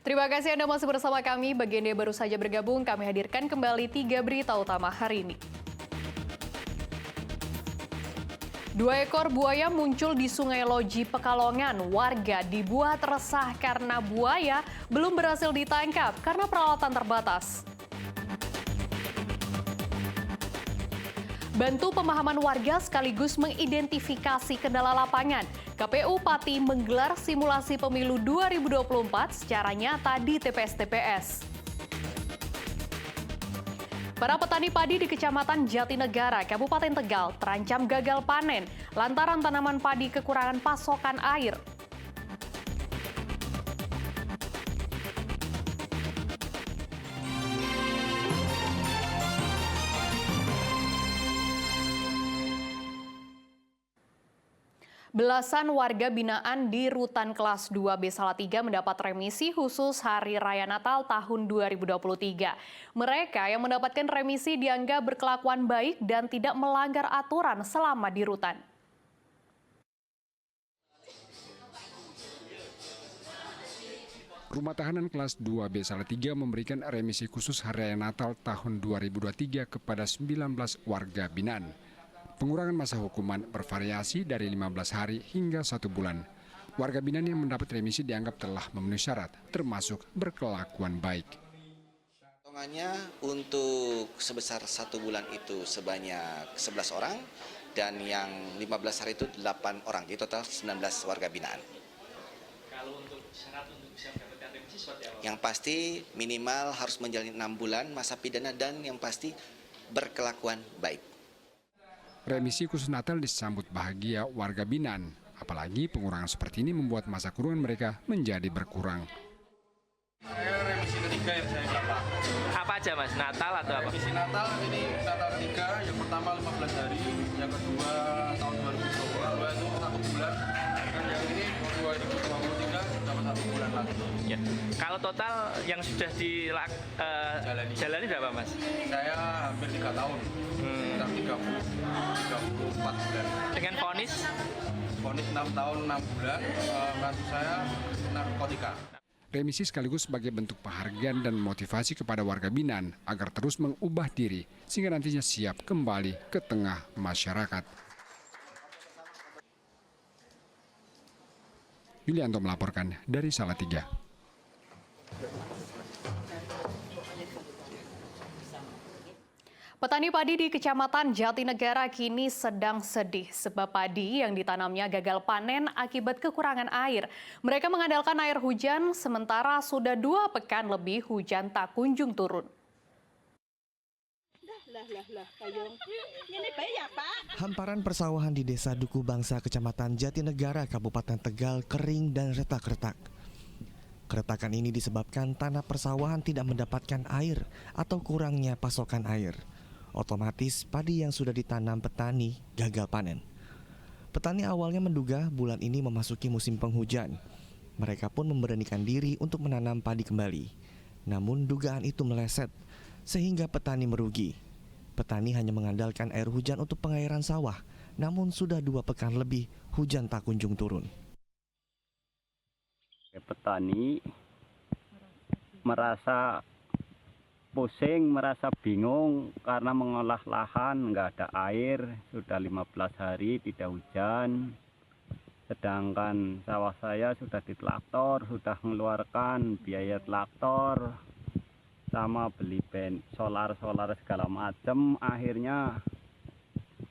Terima kasih Anda masih bersama kami. Bagi Anda yang baru saja bergabung, kami hadirkan kembali 3 berita utama hari ini. 2 ekor buaya muncul di Sungai Loji, Pekalongan. Warga dibuat resah karena buaya belum berhasil ditangkap karena peralatan terbatas. Bantu pemahaman warga sekaligus mengidentifikasi kendala lapangan. KPU Pati menggelar simulasi pemilu 2024 secara nyata di TPS-TPS. Para petani padi di Kecamatan Jatinegara, Kabupaten Tegal terancam gagal panen lantaran tanaman padi kekurangan pasokan air. Belasan warga binaan di Rutan Kelas 2B Salatiga mendapat remisi khusus Hari Raya Natal tahun 2023. Mereka yang mendapatkan remisi dianggap berkelakuan baik dan tidak melanggar aturan selama di rutan. Rumah tahanan kelas 2B Salatiga memberikan remisi khusus Hari Raya Natal tahun 2023 kepada 19 warga binaan. Pengurangan masa hukuman bervariasi dari 15 hari hingga 1 bulan. Warga binaan yang mendapat remisi dianggap telah memenuhi syarat, termasuk berkelakuan baik. Potongannya untuk sebesar 1 bulan itu sebanyak 11 orang, dan yang 15 hari itu 8 orang, jadi total 19 warga binaan. Kalau untuk syarat untuk bisa mendapatkan remisi seperti apa? Yang pasti minimal harus menjalani 6 bulan masa pidana dan yang pasti berkelakuan baik. Remisi khusus Natal disambut bahagia warga binaan, apalagi pengurangan seperti ini membuat masa kurungan mereka menjadi berkurang. Saya remisi ketiga yang saya dapat. Apa aja Mas? Natal atau apa? Remisi Natal ini Natal ketiga, yang pertama 15 hari, yang kedua tahun 2022 itu 1 bulan, dan yang ini 2023 dapat 1 bulan lagi. Ya. Kalau total yang sudah jalani berapa Mas? Saya hampir 3 tahun, sekitar 34 bulan. Dengan vonis? Vonis 6 tahun 6 bulan, kasus saya narkotika. Remisi sekaligus sebagai bentuk penghargaan dan motivasi kepada warga binaan agar terus mengubah diri sehingga nantinya siap kembali ke tengah masyarakat. Yulianto melaporkan dari Salatiga. Petani padi di Kecamatan Jatinegara kini sedang sedih sebab padi yang ditanamnya gagal panen akibat kekurangan air. Mereka mengandalkan air hujan sementara sudah 2 pekan lebih hujan tak kunjung turun. Hamparan persawahan di Desa Duku Bangsa, Kecamatan Jatinegara, Kabupaten Tegal kering dan retak-retak. Keretakan ini disebabkan tanah persawahan tidak mendapatkan air atau kurangnya pasokan air. Otomatis padi yang sudah ditanam petani gagal panen. Petani awalnya menduga bulan ini memasuki musim penghujan. Mereka pun memberanikan diri untuk menanam padi kembali. Namun dugaan itu meleset sehingga petani merugi. Petani hanya mengandalkan air hujan untuk pengairan sawah. Namun sudah 2 pekan lebih hujan tak kunjung turun. Petani merasa pusing, merasa bingung karena mengolah lahan nggak ada air, sudah 15 hari tidak hujan. Sedangkan sawah saya sudah di traktor, sudah mengeluarkan biaya traktor sama beli solar segala macam. Akhirnya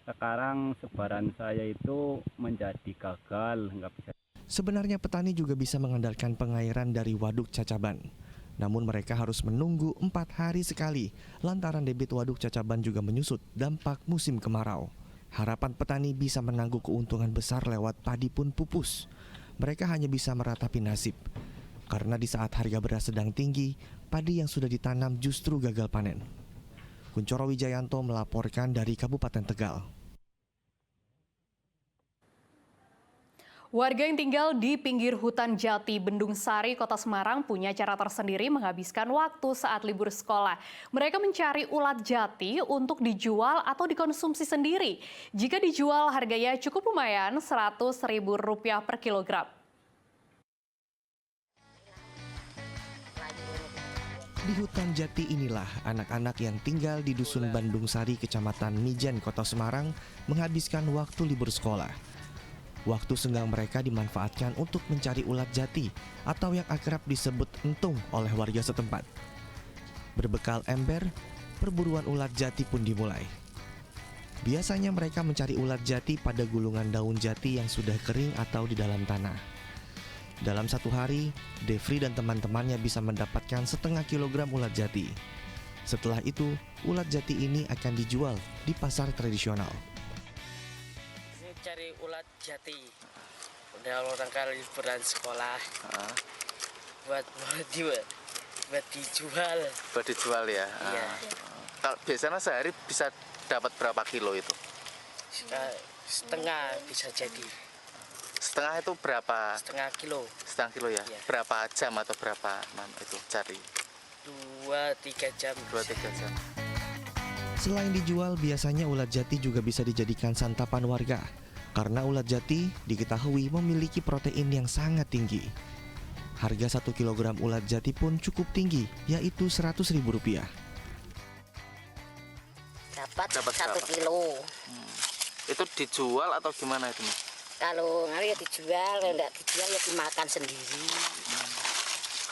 sekarang sebaran saya itu menjadi gagal, nggak bisa. Sebenarnya petani juga bisa mengandalkan pengairan dari waduk Cacaban. Namun mereka harus menunggu 4 hari sekali lantaran debit waduk Cacaban juga menyusut dampak musim kemarau. Harapan petani bisa menangguh keuntungan besar lewat padi pun pupus. Mereka hanya bisa meratapi nasib. Karena di saat harga beras sedang tinggi, padi yang sudah ditanam justru gagal panen. Kuncoro Wijayanto melaporkan dari Kabupaten Tegal. Warga yang tinggal di pinggir hutan jati Bendung Sari, Kota Semarang punya cara tersendiri menghabiskan waktu saat libur sekolah. Mereka mencari ulat jati untuk dijual atau dikonsumsi sendiri. Jika dijual harganya cukup lumayan, Rp100.000 per kilogram. Di hutan jati inilah anak-anak yang tinggal di Dusun Bandung Sari, Kecamatan Mijen, Kota Semarang menghabiskan waktu libur sekolah. Waktu senggang mereka dimanfaatkan untuk mencari ulat jati atau yang akrab disebut entung oleh warga setempat. Berbekal ember, perburuan ulat jati pun dimulai. Biasanya mereka mencari ulat jati pada gulungan daun jati yang sudah kering atau di dalam tanah. Dalam satu hari, Devri dan teman-temannya bisa mendapatkan setengah kilogram ulat jati. Setelah itu, ulat jati ini akan dijual di pasar tradisional. Ini cari ulat jati. Udah orang kali liburan sekolah. Buat dijual. Buat dijual ya. Iya. Kalau biasanya sehari bisa dapat berapa kilo itu? Setengah bisa jadi. Setengah itu berapa? Setengah kilo. Setengah kilo ya? Iya. Berapa jam atau berapa itu cari? 2-3 jam. 2-3 jam. Selain dijual, biasanya ulat jati juga bisa dijadikan santapan warga. Karena ulat jati diketahui memiliki protein yang sangat tinggi. Harga 1 kilogram ulat jati pun cukup tinggi, yaitu Rp100.000. Dapat 1 kilo. Itu dijual atau gimana itu? Kalau ya dijual, kalau enggak dijual ya dimakan sendiri.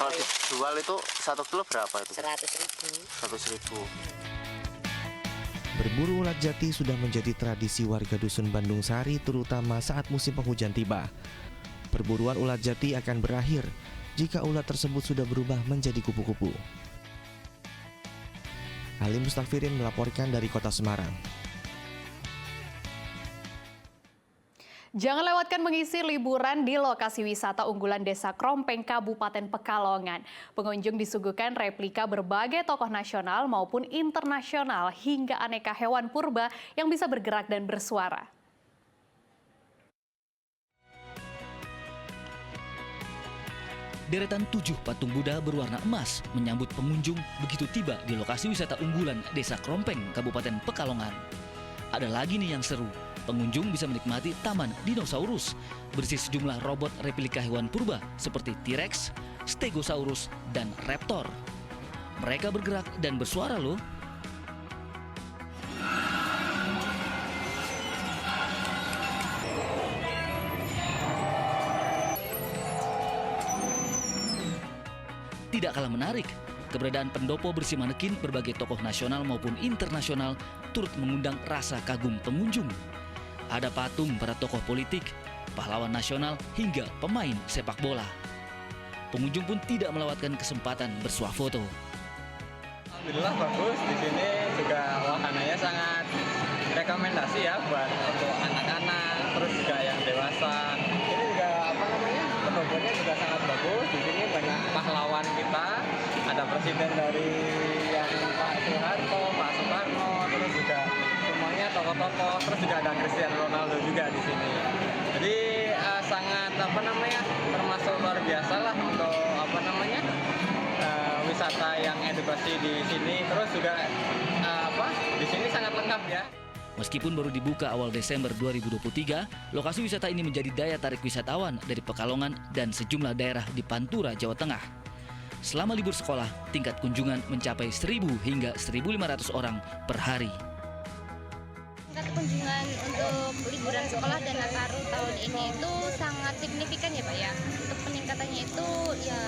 Kalau dijual itu 1 kilo berapa itu? 100.000. 100.000. Berburu ulat jati sudah menjadi tradisi warga Dusun Bandung Sari, terutama saat musim penghujan tiba. Perburuan ulat jati akan berakhir jika ulat tersebut sudah berubah menjadi kupu-kupu. Halim Mustafirin melaporkan dari Kota Semarang. Jangan lewatkan mengisi liburan di lokasi wisata unggulan Desa Krompeng, Kabupaten Pekalongan. Pengunjung disuguhkan replika berbagai tokoh nasional maupun internasional hingga aneka hewan purba yang bisa bergerak dan bersuara. Deretan 7 patung Buddha berwarna emas menyambut pengunjung begitu tiba di lokasi wisata unggulan Desa Krompeng, Kabupaten Pekalongan. Ada lagi nih yang seru, pengunjung bisa menikmati taman dinosaurus berisi sejumlah robot replika hewan purba seperti T-Rex, Stegosaurus, dan Raptor. Mereka bergerak dan bersuara loh. Tidak kalah menarik, keberadaan pendopo berisi manekin berbagai tokoh nasional maupun internasional turut mengundang rasa kagum pengunjung. Ada patung para tokoh politik, pahlawan nasional, hingga pemain sepak bola. Pengunjung pun tidak melewatkan kesempatan bersuah foto. Alhamdulillah bagus, di sini juga wahananya sangat rekomendasi ya buat untuk anak-anak, terus juga yang dewasa. Ini juga pendoponya juga sangat bagus. Di sini banyak pahlawan kita, ada presiden dari yang Pak Soeharto, Pak Soekarno, terus juga semuanya tokoh-tokoh, terus juga ada Cristiano Ronaldo juga di sini. Jadi sangat termasuk luar biasa lah untuk wisata yang edukasi di sini. Terus juga di sini sangat lengkap ya. Meskipun baru dibuka awal Desember 2023, lokasi wisata ini menjadi daya tarik wisatawan dari Pekalongan dan sejumlah daerah di Pantura, Jawa Tengah. Selama libur sekolah, tingkat kunjungan mencapai 1.000 hingga 1.500 orang per hari. Tingkat kunjungan untuk liburan sekolah dan Nataru tahun ini itu sangat signifikan ya Pak ya. Untuk peningkatannya itu ya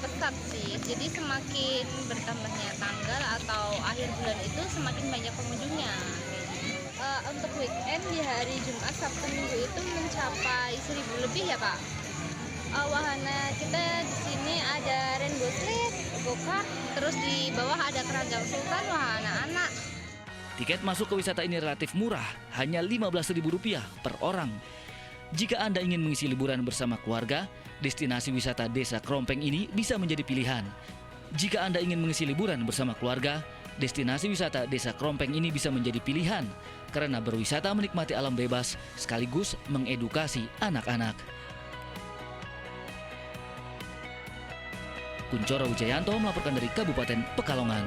pesat sih. Jadi semakin bertambahnya tanggal atau akhir bulan itu semakin banyak pengunjungnya. Untuk weekend di hari Jumat, Sabtu, Minggu itu mencapai 1.000 lebih ya Pak. Wahana kita di sini ada rainbow slide, go-kart, terus di bawah ada keranjang sultan, wahana anak. Tiket masuk ke wisata ini relatif murah, hanya Rp15.000 per orang. Jika Anda ingin mengisi liburan bersama keluarga, destinasi wisata Desa Krompeng ini bisa menjadi pilihan. Jika Anda ingin mengisi liburan bersama keluarga, destinasi wisata Desa Krompeng ini bisa menjadi pilihan karena berwisata menikmati alam bebas sekaligus mengedukasi anak-anak. Kuncoro Wijayanto melaporkan dari Kabupaten Pekalongan.